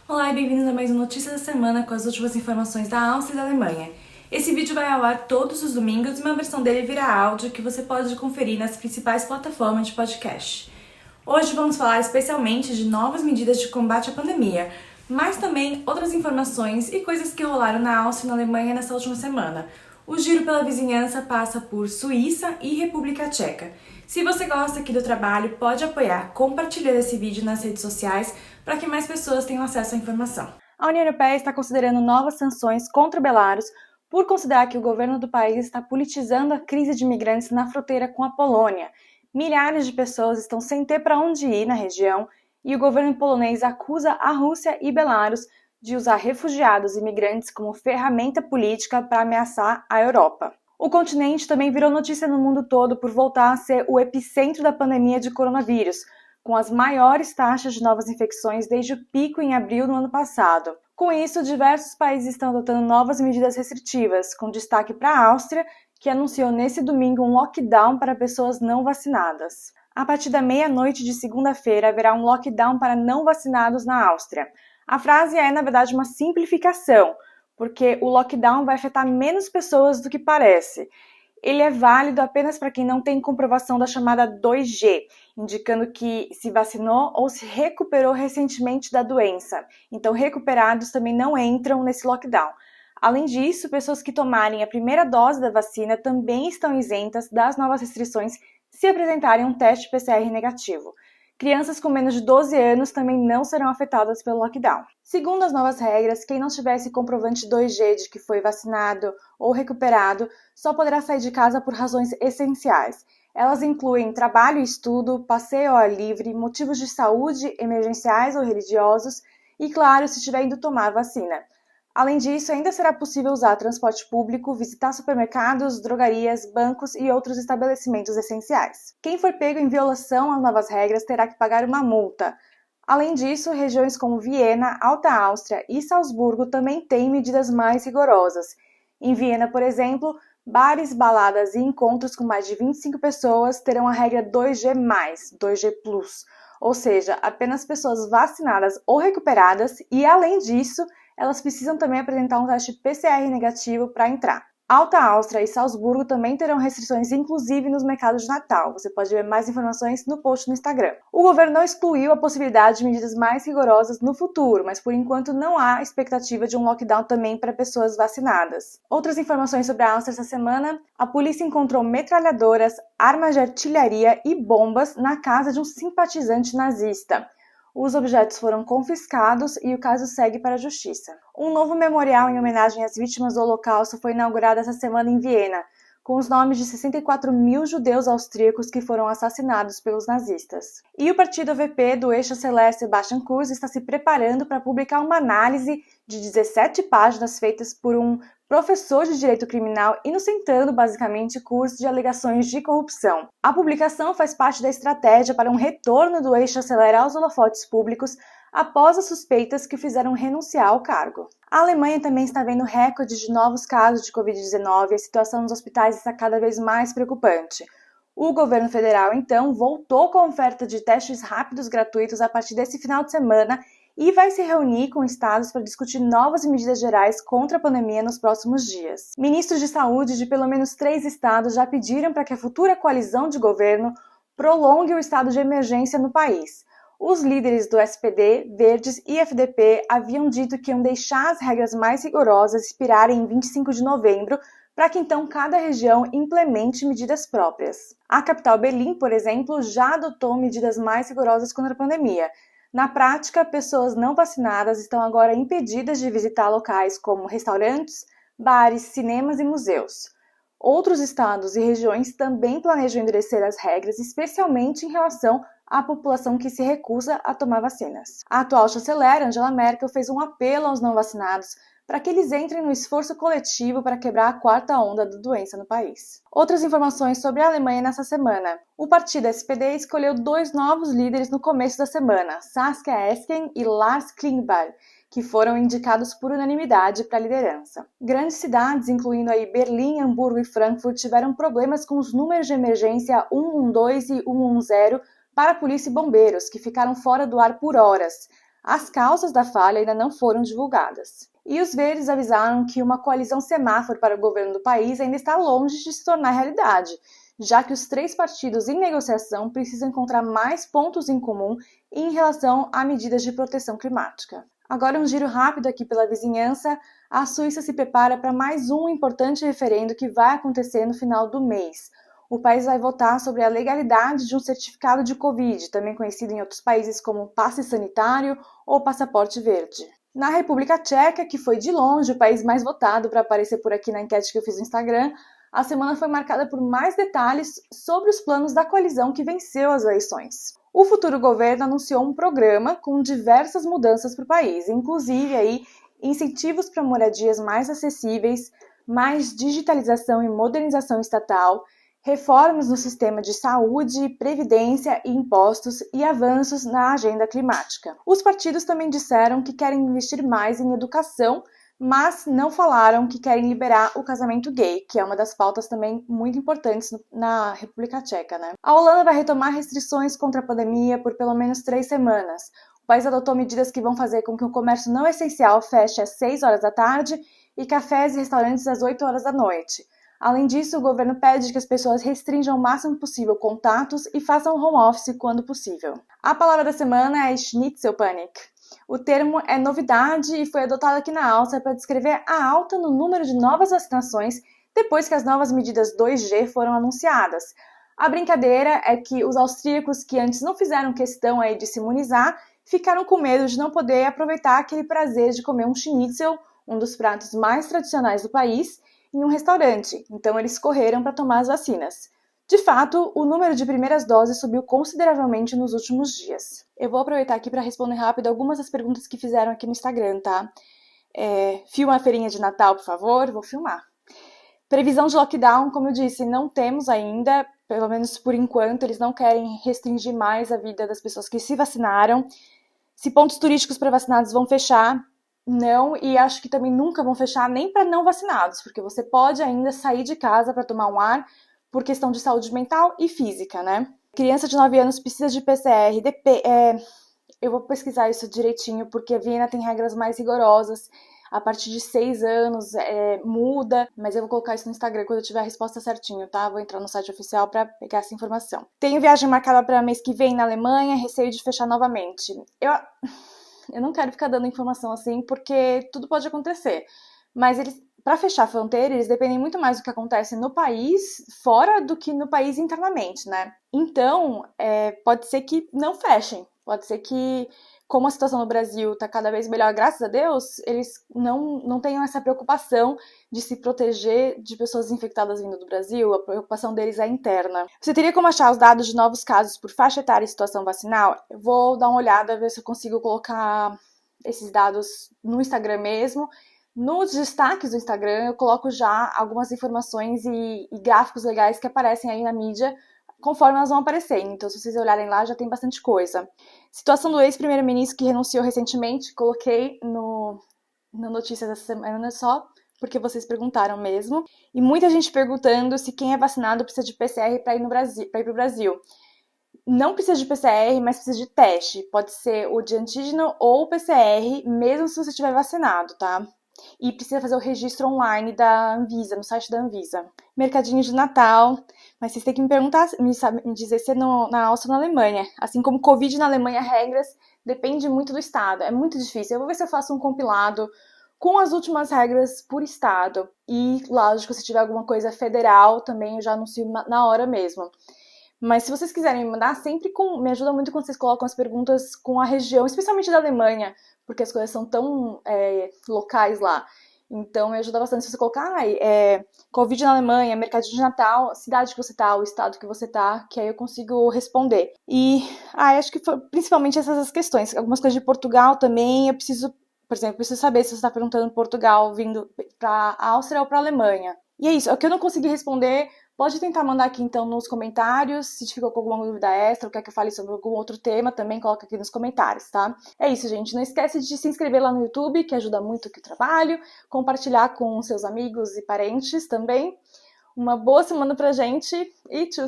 Olá e bem-vindos a mais uma Notícia da Semana com as últimas informações da Áustria e da Alemanha. Esse vídeo vai ao ar todos os domingos e uma versão dele vira áudio que você pode conferir nas principais plataformas de podcast. Hoje vamos falar especialmente de novas medidas de combate à pandemia, mas também outras informações e coisas que rolaram na Áustria e na Alemanha nessa última semana. O giro pela vizinhança passa por Suíça e República Tcheca. Se você gosta aqui do trabalho, pode apoiar compartilhando esse vídeo nas redes sociais para que mais pessoas tenham acesso à informação. A União Europeia está considerando novas sanções contra Belarus por considerar que o governo do país está politizando a crise de imigrantes na fronteira com a Polônia. Milhares de pessoas estão sem ter para onde ir na região e o governo polonês acusa a Rússia e Belarus de usar refugiados e imigrantes como ferramenta política para ameaçar a Europa. O continente também virou notícia no mundo todo por voltar a ser o epicentro da pandemia de coronavírus, com as maiores taxas de novas infecções desde o pico em abril do ano passado. Com isso, diversos países estão adotando novas medidas restritivas, com destaque para a Áustria, que anunciou nesse domingo um lockdown para pessoas não vacinadas. A partir da meia-noite de segunda-feira, haverá um lockdown para não vacinados na Áustria. A frase é, na verdade, uma simplificação, porque o lockdown vai afetar menos pessoas do que parece. Ele é válido apenas para quem não tem comprovação da chamada 2G, indicando que se vacinou ou se recuperou recentemente da doença. Então, recuperados também não entram nesse lockdown. Além disso, pessoas que tomarem a primeira dose da vacina também estão isentas das novas restrições se apresentarem um teste PCR negativo. Crianças com menos de 12 anos também não serão afetadas pelo lockdown. Segundo as novas regras, quem não tivesse comprovante 2G de que foi vacinado ou recuperado só poderá sair de casa por razões essenciais. Elas incluem trabalho e estudo, passeio ao ar livre, motivos de saúde, emergenciais ou religiosos e, claro, se estiver indo tomar vacina. Além disso, ainda será possível usar transporte público, visitar supermercados, drogarias, bancos e outros estabelecimentos essenciais. Quem for pego em violação às novas regras terá que pagar uma multa. Além disso, regiões como Viena, Alta Áustria e Salzburgo também têm medidas mais rigorosas. Em Viena, por exemplo, bares, baladas e encontros com mais de 25 pessoas terão a regra 2G+, 2G+, ou seja, apenas pessoas vacinadas ou recuperadas e, além disso, elas precisam também apresentar um teste PCR negativo para entrar. Alta Áustria e Salzburgo também terão restrições, inclusive nos mercados de Natal. Você pode ver mais informações no post no Instagram. O governo não excluiu a possibilidade de medidas mais rigorosas no futuro, mas por enquanto não há expectativa de um lockdown também para pessoas vacinadas. Outras informações sobre a Áustria essa semana: a polícia encontrou metralhadoras, armas de artilharia e bombas na casa de um simpatizante nazista. Os objetos foram confiscados e o caso segue para a justiça. Um novo memorial em homenagem às vítimas do Holocausto foi inaugurado essa semana em Viena, com os nomes de 64 mil judeus austríacos que foram assassinados pelos nazistas. E o partido AVP do ex-chanceler Sebastian Kurz está se preparando para publicar uma análise de 17 páginas feitas por um professor de direito criminal, inocentando basicamente Kurz de alegações de corrupção. A publicação faz parte da estratégia para um retorno do ex-chanceler aos holofotes públicos após as suspeitas que o fizeram renunciar ao cargo. A Alemanha também está vendo recorde de novos casos de Covid-19 e a situação nos hospitais está cada vez mais preocupante. O governo federal, então, voltou com a oferta de testes rápidos gratuitos a partir desse final de semana e vai se reunir com estados para discutir novas medidas gerais contra a pandemia nos próximos dias. Ministros de saúde de pelo menos 3 estados já pediram para que a futura coalizão de governo prolongue o estado de emergência no país. Os líderes do SPD, Verdes e FDP haviam dito que iam deixar as regras mais rigorosas expirarem em 25 de novembro, para que então cada região implemente medidas próprias. A capital Berlim, por exemplo, já adotou medidas mais rigorosas contra a pandemia. Na prática, pessoas não vacinadas estão agora impedidas de visitar locais como restaurantes, bares, cinemas e museus. Outros estados e regiões também planejam endurecer as regras, especialmente em relação à população que se recusa a tomar vacinas. A atual chanceler, Angela Merkel, fez um apelo aos não vacinados para que eles entrem no esforço coletivo para quebrar a quarta onda da doença no país. Outras informações sobre a Alemanha nessa semana. O partido SPD escolheu 2 novos líderes no começo da semana, Saskia Esken e Lars Klingbeil, que foram indicados por unanimidade para a liderança. Grandes cidades, incluindo aí Berlim, Hamburgo e Frankfurt, tiveram problemas com os números de emergência 112 e 110 para a polícia e bombeiros, que ficaram fora do ar por horas. As causas da falha ainda não foram divulgadas. E os verdes avisaram que uma coalizão semáforo para o governo do país ainda está longe de se tornar realidade, já que os 3 partidos em negociação precisam encontrar mais pontos em comum em relação a medidas de proteção climática. Agora um giro rápido aqui pela vizinhança. A Suíça se prepara para mais um importante referendo que vai acontecer no final do mês. O país vai votar sobre a legalidade de um certificado de Covid, também conhecido em outros países como passe sanitário ou passaporte verde. Na República Tcheca, que foi de longe o país mais votado para aparecer por aqui na enquete que eu fiz no Instagram, a semana foi marcada por mais detalhes sobre os planos da coalizão que venceu as eleições. O futuro governo anunciou um programa com diversas mudanças para o país, inclusive aí incentivos para moradias mais acessíveis, mais digitalização e modernização estatal, reformas no sistema de saúde, previdência e impostos e avanços na agenda climática. Os partidos também disseram que querem investir mais em educação, mas não falaram que querem liberar o casamento gay, que é uma das pautas também muito importantes na República Tcheca, né? A Holanda vai retomar restrições contra a pandemia por pelo menos 3 semanas. O país adotou medidas que vão fazer com que o comércio não essencial feche às 6 horas da tarde e cafés e restaurantes às 8 horas da noite. Além disso, o governo pede que as pessoas restringam o máximo possível contatos e façam home office quando possível. A palavra da semana é Schnitzelpanik. O termo é novidade e foi adotado aqui na Áustria para descrever a alta no número de novas vacinações depois que as novas medidas 2G foram anunciadas. A brincadeira é que os austríacos que antes não fizeram questão aí de se imunizar ficaram com medo de não poder aproveitar aquele prazer de comer um schnitzel, um dos pratos mais tradicionais do país, em um restaurante, então eles correram para tomar as vacinas. De fato, o número de primeiras doses subiu consideravelmente nos últimos dias. Eu vou aproveitar aqui para responder rápido algumas das perguntas que fizeram aqui no Instagram, tá? Filma a feirinha de Natal, por favor? Vou filmar. Previsão de lockdown, como eu disse, não temos ainda, pelo menos por enquanto, eles não querem restringir mais a vida das pessoas que se vacinaram. Se pontos turísticos para vacinados vão fechar, não, e acho que também nunca vão fechar nem para não vacinados, porque você pode ainda sair de casa para tomar um ar por questão de saúde mental e física, né? Criança de 9 anos precisa de PCR. Eu vou pesquisar isso direitinho, porque a Viena tem regras mais rigorosas. A partir de 6 anos muda, mas eu vou colocar isso no Instagram quando eu tiver a resposta certinho, tá? Vou entrar no site oficial para pegar essa informação. Tenho viagem marcada para mês que vem na Alemanha, receio de fechar novamente. Eu não quero ficar dando informação assim, porque tudo pode acontecer. Mas para fechar a fronteira, eles dependem muito mais do que acontece no país fora do que no país internamente, né? Então, pode ser que não fechem. Pode ser que, como a situação no Brasil está cada vez melhor, graças a Deus, eles não tenham essa preocupação de se proteger de pessoas infectadas vindo do Brasil. A preocupação deles é interna. Você teria como achar os dados de novos casos por faixa etária e situação vacinal? Eu vou dar uma olhada, ver se eu consigo colocar esses dados no Instagram mesmo. Nos destaques do Instagram, eu coloco já algumas informações e gráficos legais que aparecem aí na mídia, conforme elas vão aparecendo. Então, se vocês olharem lá, já tem bastante coisa. Situação do ex-primeiro-ministro que renunciou recentemente, coloquei na notícia dessa semana só, porque vocês perguntaram mesmo. E muita gente perguntando se quem é vacinado precisa de PCR para ir para o Brasil. Não precisa de PCR, mas precisa de teste. Pode ser o de antígeno ou o PCR, mesmo se você estiver vacinado, tá? E precisa fazer o registro online da Anvisa, no site da Anvisa. Mercadinho de Natal, mas vocês têm que me perguntar, me dizer se é na Áustria ou na Alemanha. Assim como Covid na Alemanha, regras depende muito do estado, é muito difícil. Eu vou ver se eu faço um compilado com as últimas regras por estado. E, lógico, se tiver alguma coisa federal, também eu já anuncio na hora mesmo. Mas se vocês quiserem me mandar, me ajuda muito quando vocês colocam as perguntas com a região, especialmente da Alemanha, porque as coisas são tão locais lá. Então, me ajuda bastante se você colocar Covid na Alemanha, mercadinho de Natal, cidade que você tá, o estado que você tá, que aí eu consigo responder. E acho que foi principalmente essas as questões. Algumas coisas de Portugal também, por exemplo, eu preciso saber se você está perguntando Portugal vindo pra Áustria ou pra Alemanha. E é isso, o que eu não consegui responder, pode tentar mandar aqui então nos comentários, se ficou com alguma dúvida extra, ou quer que eu fale sobre algum outro tema, também coloca aqui nos comentários, tá? É isso, gente, não esquece de se inscrever lá no YouTube, que ajuda muito aqui o trabalho, compartilhar com seus amigos e parentes também. Uma boa semana pra gente e tchau!